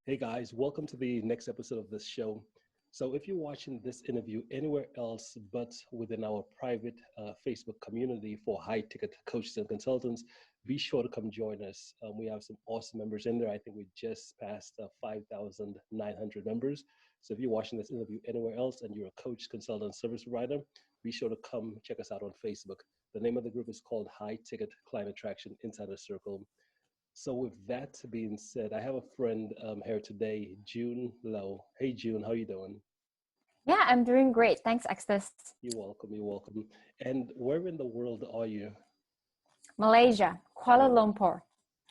Hey guys, welcome to the next episode of this show. So, if you're watching this interview anywhere else but within our private Facebook community for high ticket coaches and consultants, be sure to come join us. We have some awesome members in there. I think we just passed 5,900 members. So, if you're watching this interview anywhere else and you're a coach, consultant, service provider, be sure to come check us out on Facebook. The name of the group is called High Ticket Client Attraction Insider Circle. So with that being said, I have a friend here today, June Lowe. Hey June, how you doing? Yeah, I'm doing great. Thanks, Extus. You're welcome, you're welcome. And where in the world are you? Malaysia, Kuala Lumpur.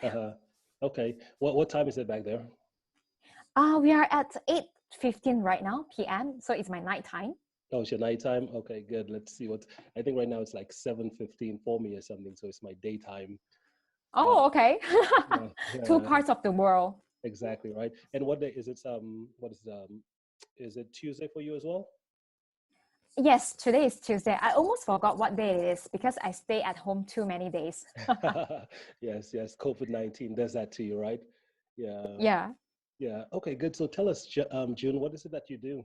Uh-huh. Okay. What time is it back there? We are at 8:15 right now, p.m. So it's my nighttime. Oh, it's your nighttime? Okay, good. Let's see what I think right now it's like 7:15 for me or something, so it's my daytime. Oh, okay. Yeah, Two yeah, parts of the world. exactly, right. And what day is it? Is it Tuesday for you as well? Yes, today is Tuesday. I almost forgot what day it is because I stay at home too many days. Yes, yes. COVID-19 does that to you, right? Yeah, Yeah. yeah. Okay, good. So tell us, June, what is it that you do?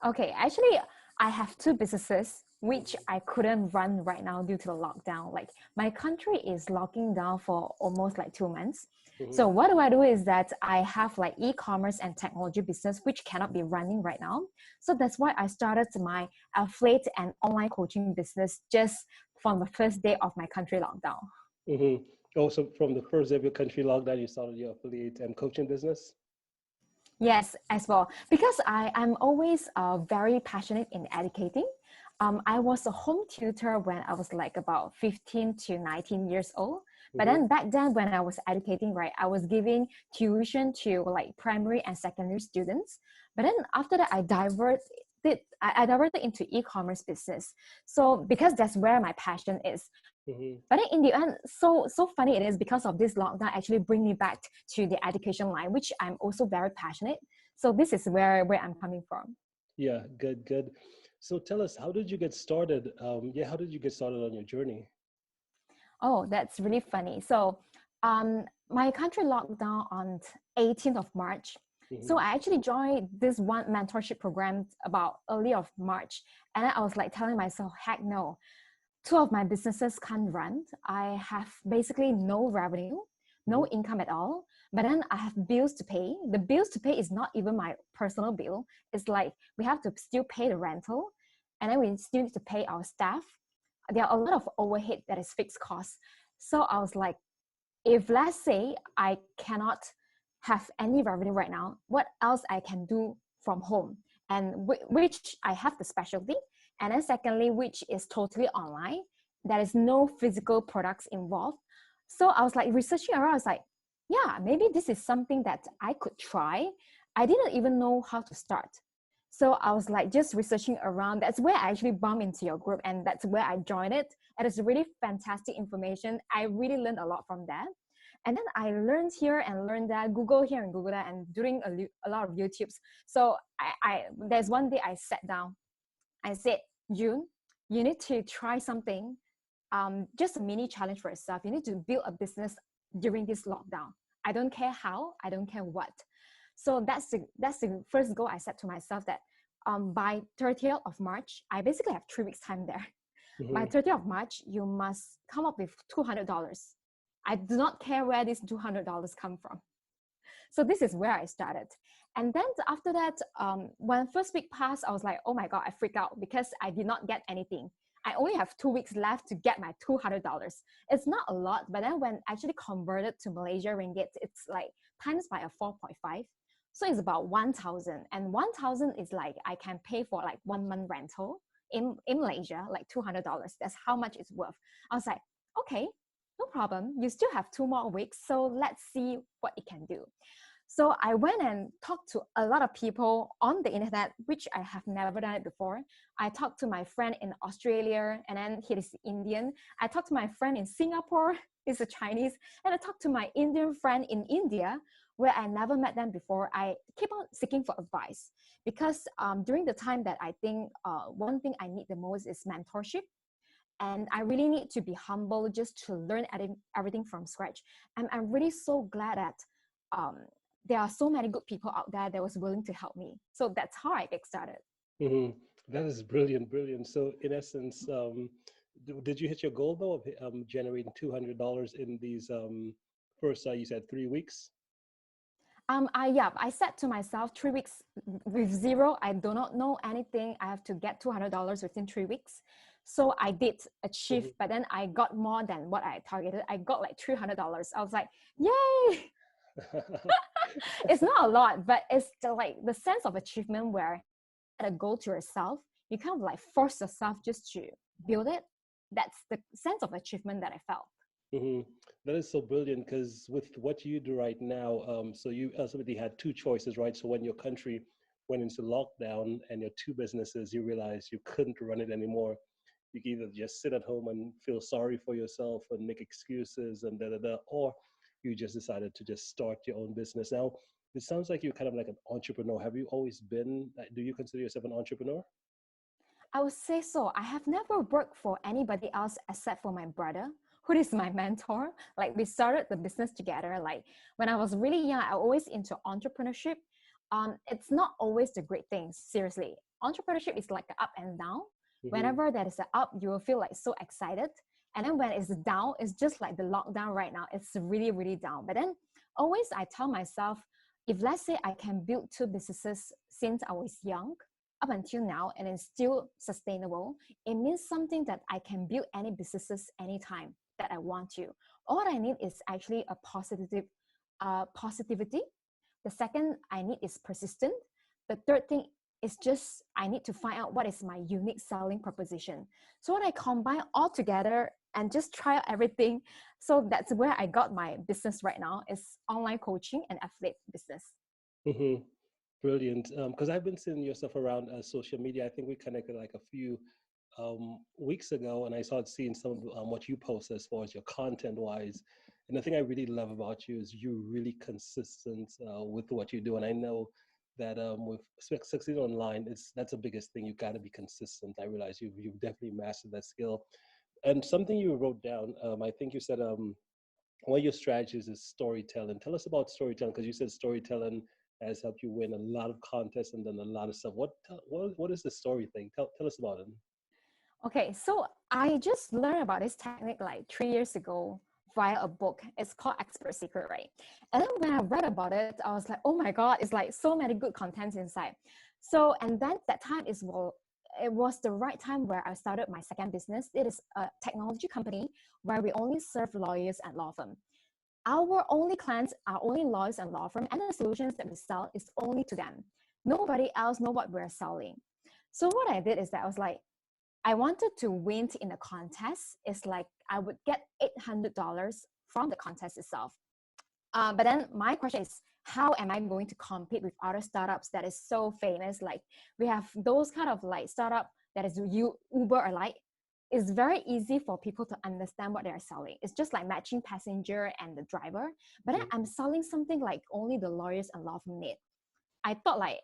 Okay, actually, I have two businesses which I couldn't run right now due to the lockdown. Like my country is locking down for almost like 2 months. Hmm. So what do I do is that I have like e-commerce and technology business which cannot be running right now. So that's why I started my affiliate and online coaching business just from the first day of my country lockdown. Hmm. Oh, so from the first day of your country lockdown, you started your affiliate and coaching business? Yes, as well. Because I'm always very passionate in educating. I was a home tutor when I was like about 15 to 19 years old. But Hmm. then back then when I was educating, right, I was giving tuition to like primary and secondary students. But then after that, I diverted into e-commerce business. So because that's where my passion is. Hmm. But then in the end, so funny it is because of this lockdown actually bring me back to the education line, which I'm also very passionate. So this is where I'm coming from. Yeah, good, good. So tell us, how did you get started? Yeah, how did you get started on your journey? Oh, that's really funny. So my country locked down on 18th of March. Hmm. So I actually joined this one mentorship program about early of March. And then I was like telling myself, heck no, two of my businesses can't run. I have basically no revenue, Hmm. no income at all. But then I have bills to pay. The bills to pay is not even my personal bill. It's like we have to still pay the rental, and then we still need to pay our staff. There are a lot of overhead that is fixed costs. So I was like, if let's say I cannot have any revenue right now, what else I can do from home? And which I have the specialty. And then secondly, which is totally online. There is no physical products involved. So I was like researching around. I was like, yeah, maybe this is something that I could try. I didn't even know how to start. So I was like just researching around. That's where I actually bumped into your group and that's where I joined it. And it's really fantastic information. I really learned a lot from that. And then I learned here and learned that, Google here and Google that, and doing a lot of YouTubes. So there's one day I sat down. I said, June, you need to try something, just a mini challenge for yourself. You need to build a business during this lockdown. I don't care how, I don't care what. So that's the first goal I set to myself, that by 30th of March, I basically have 3 weeks time there. By Hmm. 30th of March, you must come up with $200. I do not care where this $200 come from. So this is where I started. And then after that, when first week passed, I was like, oh my God, I freaked out because I did not get anything. I only have 2 weeks left to get my $200. It's not a lot, but then when actually converted to Malaysia ringgit, it's like times by a 4.5. So it's about 1,000. And 1,000 is like, I can pay for like 1 month rental in Malaysia, like $200. That's how much it's worth. I was like, okay, no problem. You still have 2 more weeks. So let's see what it can do. So I went and talked to a lot of people on the internet, which I have never done it before. I talked to my friend in Australia, and then he is Indian. I talked to my friend in Singapore, he's a Chinese. And I talked to my Indian friend in India, where I never met them before. I keep on seeking for advice because during the time that I think one thing I need the most is mentorship. And I really need to be humble just to learn everything from scratch. And I'm really so glad that um, there are so many good people out there that was willing to help me. So that's how I get started. Hmm. That is brilliant, brilliant. So in essence, did you hit your goal though of generating $200 in these first, you said 3 weeks? I said to myself 3 weeks with zero. I do not know anything. I have to get $200 within 3 weeks. So I did achieve, but then I got more than what I targeted. I got like $300. I was like, yay! It's not a lot, but it's still like the sense of achievement where a goal to yourself, you kind of like force yourself just to build it. That's the sense of achievement that I felt. Hmm. That is so brilliant because with what you do right now, so you ultimately had two choices, right? So when your country went into lockdown and your two businesses, you realized you couldn't run it anymore. You can either just sit at home and feel sorry for yourself and make excuses and da da da, or you just decided to just start your own business. Now, it sounds like you're kind of like an entrepreneur. Have you always been, do you consider yourself an entrepreneur? I would say so. I have never worked for anybody else except for my brother, who is my mentor. Like we started the business together. Like when I was really young, I always into entrepreneurship. It's not always the great things. Seriously, entrepreneurship is like up and down. Hmm. Whenever there is an up, you will feel like so excited, and then when it's down, it's just like the lockdown right now. It's really really down. But then always I tell myself, if let's say I can build two businesses since I was young up until now and it's still sustainable, it means something that I can build any businesses anytime that I want to. All I need is actually a positivity. The second I need is persistent. The third thing is just I need to find out what is my unique selling proposition. So when I combine all together and just try out everything, so that's where I got my business right now is online coaching and affiliate business. Hmm. Brilliant. Because I've been seeing your stuff around social media. I think we connected like a few weeks ago, and I started seeing some of what you post as far as your content wise. And the thing I really love about you is you're really consistent with what you do. And I know that with succeeding online, it's that's the biggest thing. You got to be consistent. I realize you've definitely mastered that skill. And something you wrote down, I think you said one of your strategies is storytelling. Tell us about storytelling because you said storytelling has helped you win a lot of contests and done a lot of stuff. What is the story thing? Tell us about it. Okay, so I just learned about this technique like 3 years ago via a book. It's called Expert Secret, right? And then when I read about it, I was like, oh my God, it's like so many good contents inside. So, and then that time is, well, it was the right time where I started my second business. It is a technology company where we only serve lawyers and law firm. Our only clients are only lawyers and law firm, and the solutions that we sell is only to them. Nobody else know what we're selling. So what I did is that I was like, I wanted to win in the contest. It's like I would get $800 from the contest itself. But then my question is, how am I going to compete with other startups that is so famous? Like we have those kind of like startup that is Uber or like. It's very easy for people to understand what they're selling. It's just like matching passenger and the driver. But then I'm selling something like only the lawyers and law firm need. I thought like,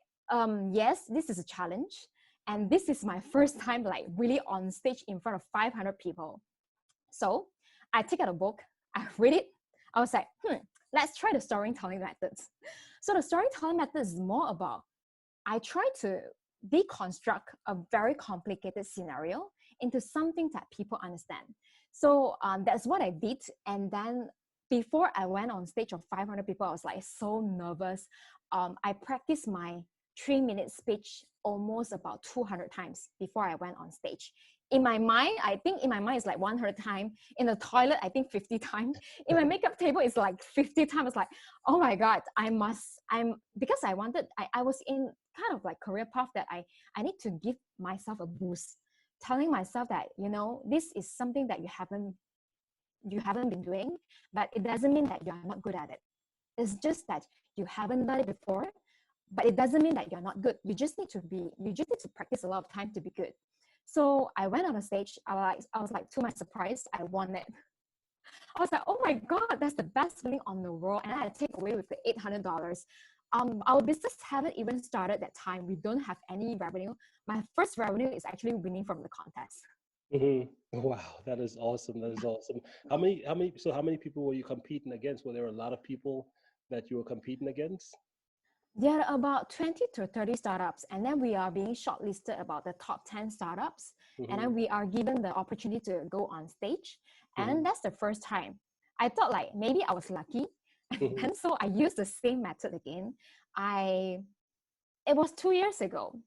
yes, this is a challenge. And this is my first time like really on stage in front of 500 people. So I take out a book, I read it. I was like, let's try the storytelling methods. So the storytelling method is more about, I try to deconstruct a very complicated scenario into something that people understand. So that's what I did. And then before I went on stage of 500 people, I was like so nervous. I practiced my 3 minute speech almost about 200 times before I went on stage. In my mind, I think in my mind it's like 100 times. In the toilet, I think 50 times. In my makeup table, it's like 50 times. It's like, oh my God, because I was in kind of like career path that I need to give myself a boost, telling myself that, this is something that you haven't been doing, but it doesn't mean that you're not good at it. It's just that you haven't done it before, but it doesn't mean that you're not good. You just need to practice a lot of time to be good. So I went on a stage. I was like, to my surprise, I won it. I was like, oh my God, that's the best feeling on the world. And I had to take away with the $800. Our business haven't even started that time. We don't have any revenue. My first revenue is actually winning from the contest. Hmm. Wow, that is awesome. That is awesome. How many people were you competing against? Were there a lot of people that you were competing against? There are about 20 to 30 startups, and then we are being shortlisted about the top 10 startups. And Mm-hmm. then we are given the opportunity to go on stage. Mm-hmm. And that's the first time. I thought like maybe I was lucky. Mm-hmm. And so I used the same method again. I It was 2 years ago.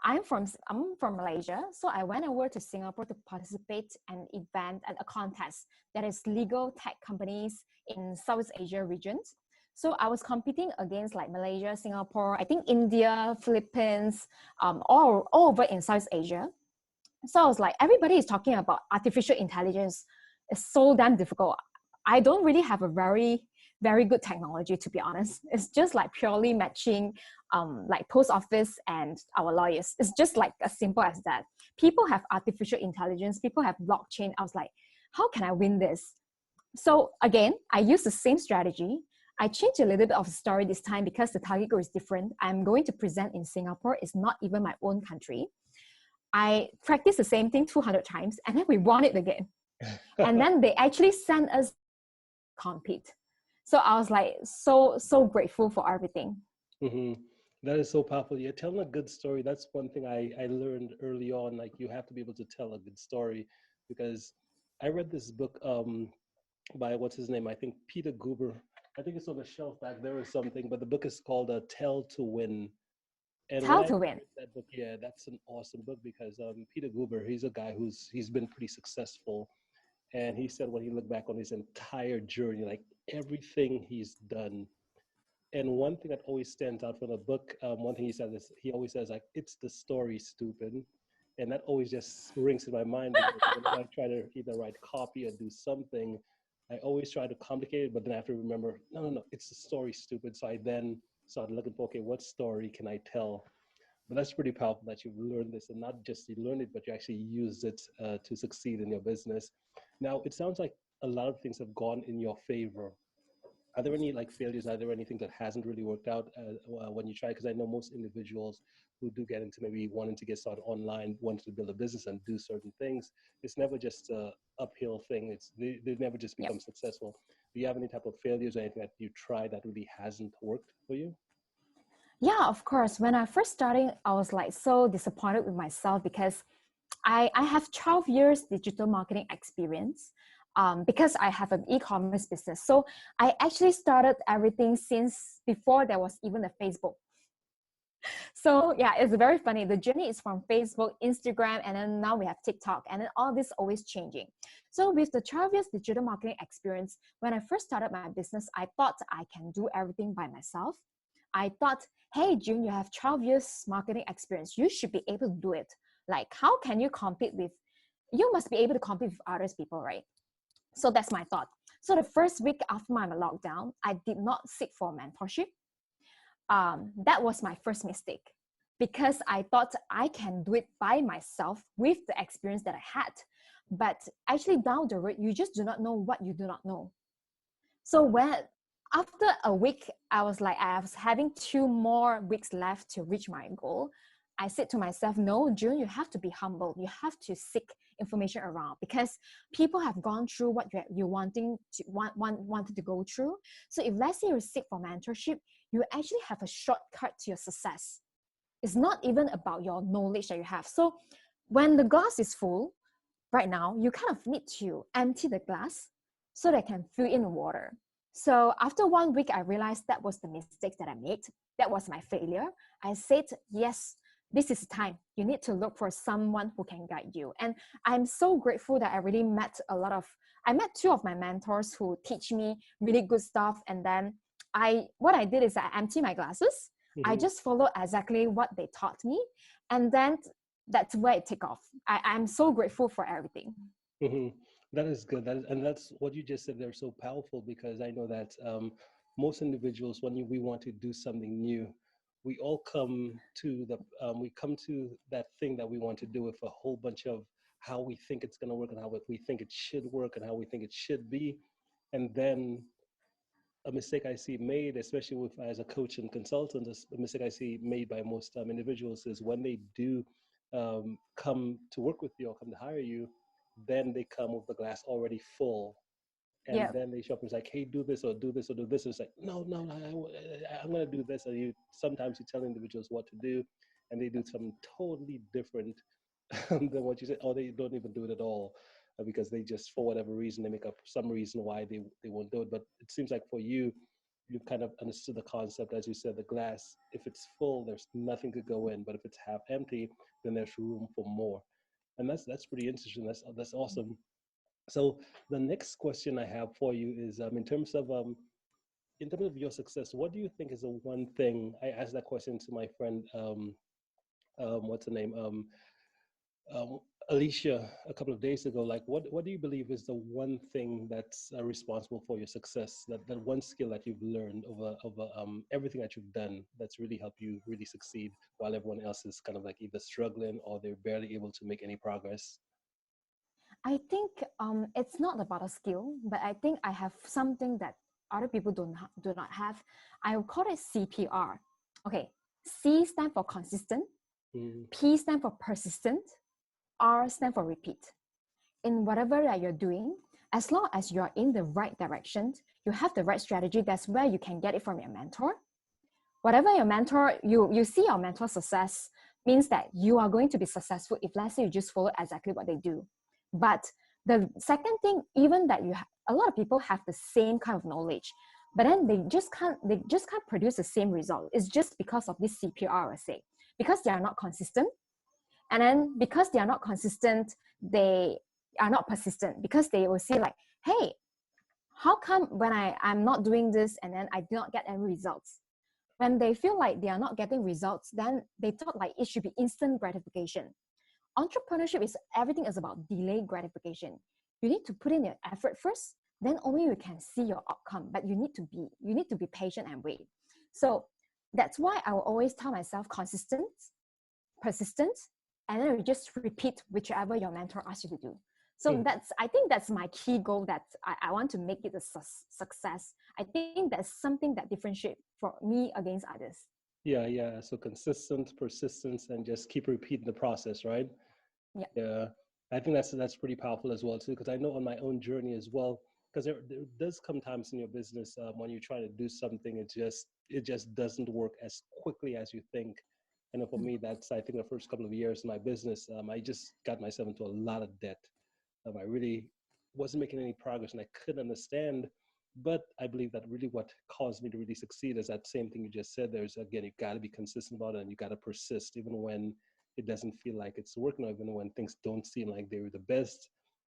I'm from Malaysia, so I went over to Singapore to participate in an event at a contest that is legal tech companies in Southeast Asia regions. So I was competing against like Malaysia, Singapore, I think India, Philippines, all over in Southeast Asia. So I was like, everybody is talking about artificial intelligence. It's so damn difficult. I don't really have a very good technology, to be honest. It's just like purely matching like post office and our lawyers. It's just like as simple as that. People have artificial intelligence, people have blockchain. I was like, how can I win this? So again, I used the same strategy. I changed a little bit of the story this time because the target group is different. I'm going to present in Singapore. It's not even my own country. I practiced the same thing 200 times and then we won it again. And then they actually sent us compete. So I was like so grateful for everything. Mm-hmm. That is so powerful. You're telling a good story. That's one thing I learned early on. Like you have to be able to tell a good story because I read this book by what's his name? I think Peter Goober. I think it's on the shelf back there or something, but the book is called Tell to Win. And when Tell I to win. read that book, yeah, that's an awesome book because Peter Goober, he's a guy he's been pretty successful. And he said when he looked back on his entire journey, like everything he's done, and one thing that always stands out from the book, one thing he says is he always says like, "It's the story, stupid," and that always just rings in my mind because whenever I try to either write copy or do something, I always try to complicate it, but then I have to remember, no, it's the story, stupid. So I then started looking for, okay, what story can I tell? But that's pretty powerful that you've learned this, and not just you learned it, but you actually used it to succeed in your business. Now, it sounds like a lot of things have gone in your favor. Are there any like failures? Are there anything that hasn't really worked out when you try? Because I know most individuals who do get into maybe wanting to get started online, wanting to build a business and do certain things, it's never just a uphill thing. They never just Yep. become successful. Do you have any type of failures or anything that you tried that really hasn't worked for you? Yeah, of course. When I first started, I was like so disappointed with myself because I have 12 years digital marketing experience because I have an e-commerce business. So I actually started everything since before there was even a Facebook. So yeah, it's very funny. The journey is from Facebook, Instagram, and then now we have TikTok, and then all this always changing. So with the 12 years digital marketing experience, when I first started my business, I thought I can do everything by myself. I thought, hey, June, you have 12 years marketing experience. You should be able to do it. Like, how can you compete with, you must be able to compete with others people, right? So that's my thought. So the first week after my lockdown, I did not seek for mentorship. That was my first mistake because I thought I can do it by myself with the experience that I had. But actually down the road, you just do not know what you do not know. So when after a week, I was like, I was having 2 more weeks left to reach my goal. I said to myself, no, June, you have to be humble. You have to seek information around because people have gone through what you're wanted to go through. So if let's say you seek for mentorship, you actually have a shortcut to your success. It's not even about your knowledge that you have. So when the glass is full, right now, you kind of need to empty the glass so that I can fill in water. So after 1 week, I realized that was the mistake that I made. That was my failure. I said, yes, this is time. You need to look for someone who can guide you. And I'm so grateful that I really met I met 2 of my mentors who teach me really good stuff. And then what I did is I empty my glasses. I Mm-hmm. just follow exactly what they taught me. And then that's where it took off. I'm so grateful for everything. Mm-hmm. That is good. And that's what you just said. They're so powerful because I know that most individuals, when we want to do something new, we all we come to that thing that we want to do with a whole bunch of how we think it's going to work and how we think it should work and how we think it should be, and then a mistake I see made, especially with as a coach and consultant, a mistake I see made by most individuals is when they do come to work with you or come to hire you, then they come with the glass already full. And Yeah. then they show up and it's like, hey, do this or do this or do this. And it's like, no, no, no, I'm going to do this. And sometimes you tell individuals what to do, and they do something totally different than what you said, or they don't even do it at all, because they just, for whatever reason, they make up some reason why they won't do it. But it seems like for you, you've kind of understood the concept, as you said, the glass, if it's full, there's nothing to go in, but if it's half empty, then there's room for more. And that's pretty interesting. That's awesome. So the next question I have for you is, in terms of your success, what do you think is the one thing? I asked that question to my friend, what's her name, um, Alicia, a couple of days ago. Like, what do you believe is the one thing that's responsible for your success? That one skill that you've learned over everything that you've done that's really helped you really succeed, while everyone else is kind of like either struggling or they're barely able to make any progress. I think it's not about a skill, but I think I have something that other people do not have. I will call it CPR. Okay, C stand for consistent, Mm, P stand for persistent, R stand for repeat. In whatever that you're doing, as long as you're in the right direction, you have the right strategy. That's where you can get it from your mentor. Whatever your mentor, you see your mentor's success means that you are going to be successful if, let's say, you just follow exactly what they do. But the second thing, even that a lot of people have the same kind of knowledge, but then they just can't produce the same result. It's just because of this CPR, I say, because they are not consistent. And then because they are not consistent, they are not persistent, because they will see like, hey, how come when I'm not doing this and then I do not get any results? When they feel like they are not getting results, then they thought like it should be instant gratification. Entrepreneurship is, everything is about delayed gratification. You need to put in your effort first, then only you can see your outcome. But you need to be patient and wait. So that's why I will always tell myself consistent, persistent, and then you just repeat whichever your mentor asks you to do. So mm. that's, I think that's my key goal, that I want to make it a success. I think that's something that differentiates for me against others. Yeah, yeah. So consistent, persistence, and just keep repeating the process, right? Yeah. Yeah, I think that's pretty powerful as well too, because I know on my own journey as well, because there does come times in your business when you're trying to do something, it just doesn't work as quickly as you think. And for me, that's, I think, the first couple of years in my business, I just got myself into a lot of debt. I really wasn't making any progress, and I couldn't understand. But I believe that really what caused me to really succeed is that same thing you just said. There's, again, you got to be consistent about it, and you got to persist even when it doesn't feel like it's working, or even when things don't seem like they're the best.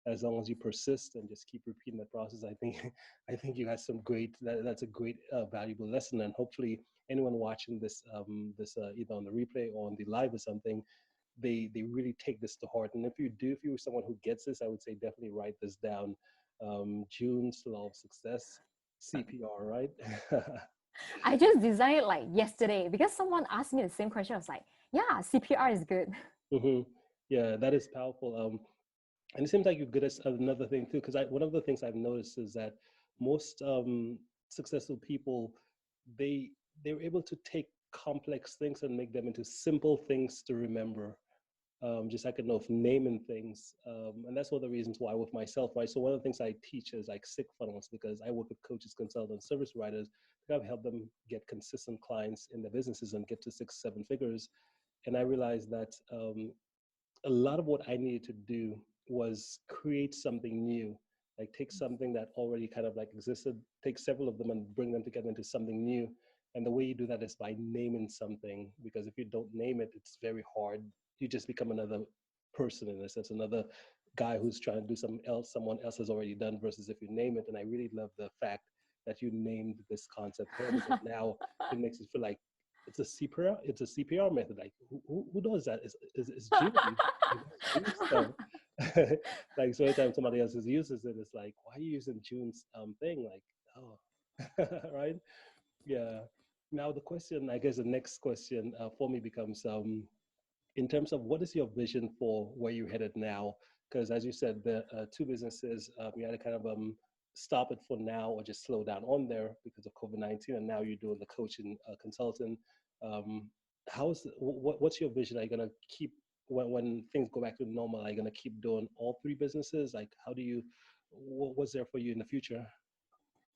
As long as you persist and just keep repeating that process, I think I think you got some great. That's a great, valuable lesson, and hopefully anyone watching this either on the replay or on the live or something, they really take this to heart. And if you're someone who gets this, I would say definitely write this down. June's law of success, CPR, right? I just designed it like yesterday because someone asked me the same question. I was like, yeah, CPR is good. Hmm. Yeah, that is powerful. And it seems like you're good at another thing too, because one of the things I've noticed is that most successful people, they they're able to take complex things and make them into simple things to remember. Just like, of naming things. And that's one of the reasons why with myself, right? So one of the things I teach is like sick funnels, because I work with coaches, consultants, service providers to kind of help them get consistent clients in their businesses and get to 6, 7 figures. And I realized that a lot of what I needed to do was create something new, like take something that already kind of like existed, take several of them and bring them together into something new. And the way you do that is by naming something, because if you don't name it, it's very hard. You just become another person in a sense, another guy who's trying to do something else someone else has already done, versus if you name it. And I really love the fact that you named this concept here, because now it makes it feel like it's a CPR method. Like who does that? It's June. That's June stuff. Like, so anytime somebody else uses it, it's like, why are you using June's thing? Like, oh, right? Yeah. Now the question, I guess, the next question for me becomes, in terms of what is your vision for where you're headed now? Because as you said, the two businesses, you had to kind of stop it for now or just slow down on there because of COVID-19, and now you're doing the coaching consultant. Um, what's your vision? Are you gonna keep when things go back to normal? Are you gonna keep doing all three businesses? Like, how do you? what's there for you in the future?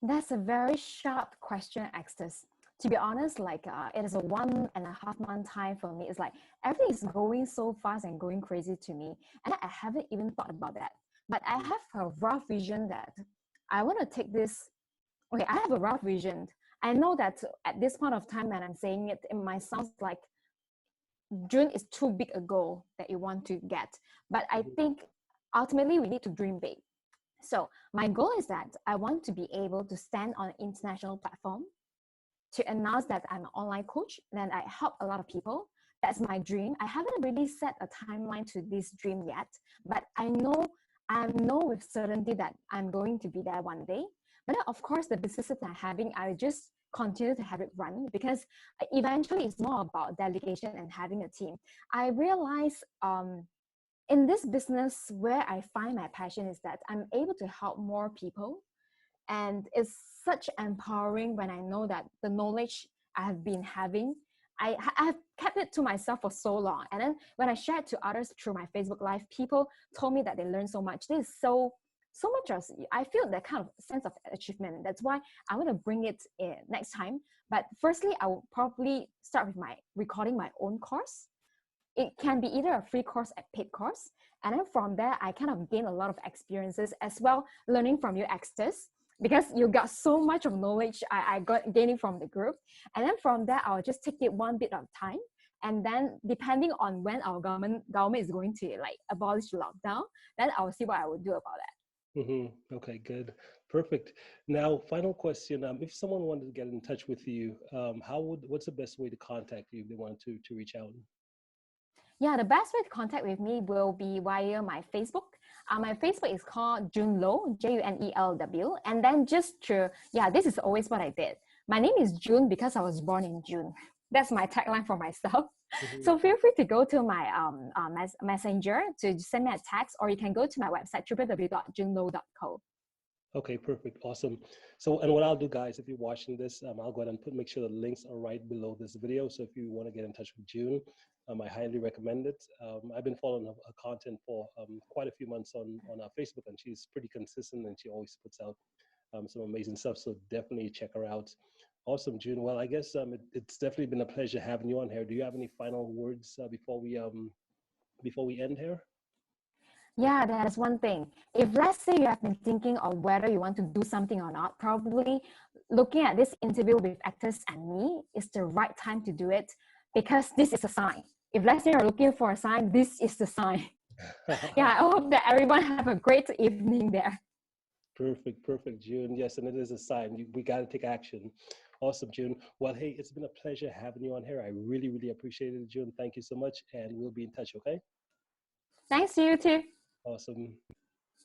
That's a very sharp question, Extus. To be honest, like it is a 1.5 month time for me. It's like everything is going so fast and going crazy to me, and I haven't even thought about that. But I Mhm. have a rough vision that I want to take this. Okay, I have a rough vision. I know that at this point of time, when I'm saying it, it might sound like June is too big a goal that you want to get. But I Mhm. think ultimately we need to dream big. So my goal is that I want to be able to stand on an international platform to announce that I'm an online coach and I help a lot of people. That's my dream. I haven't really set a timeline to this dream yet, but I know with certainty that I'm going to be there one day. But then of course, the businesses that I'm having, I just continue to have it run because eventually it's more about delegation and having a team. I realize in this business where I find my passion is that I'm able to help more people, and it's such empowering when I know that the knowledge I have been having, I have kept it to myself for so long, and then when I shared to others through my Facebook Live, people told me that they learned so much. This is so much of, I feel that kind of sense of achievement. That's why I want to bring it in next time. But firstly, I will probably start with my recording my own course. It can be either a free course or paid course. And then from there, I kind of gain a lot of experiences as well, learning from you, Extus, because you got so much of knowledge I got gaining from the group. And then from there, I'll just take it one bit at a time. And then depending on when our government is going to like abolish lockdown, then I'll see what I will do about that. Okay, good. Perfect. Now, final question. If someone wanted to get in touch with you, what's the best way to contact you if they want to reach out? Yeah, the best way to contact with me will be via my Facebook. My Facebook is called Junelw, Junelw. And then just to, yeah, this is always what I did. My name is June because I was born in June. That's my tagline for myself. Mhm. So feel free to go to my messenger to send me a text, or you can go to my website, www.junelw.co. Okay, perfect. Awesome. So, and what I'll do, guys, if you're watching this, I'll go ahead and make sure the links are right below this video. So if you want to get in touch with June, I highly recommend it. I've been following her content for quite a few months on Facebook, and she's pretty consistent, and she always puts out some amazing stuff. So definitely check her out. Awesome, June. Well, I guess it's definitely been a pleasure having you on here. Do you have any final words before we end here? Yeah, that is one thing. If let's say you have been thinking of whether you want to do something or not, probably looking at this interview with Extus and me is the right time to do it, because this is a sign. If let's say you're looking for a sign, this is the sign. Yeah, I hope that everyone have a great evening there. Perfect, perfect, June. Yes, and it is a sign. We got to take action. Awesome, June. Well, hey, it's been a pleasure having you on here. I really, really appreciate it, June. Thank you so much, and we'll be in touch, okay? Thanks to you too. Awesome.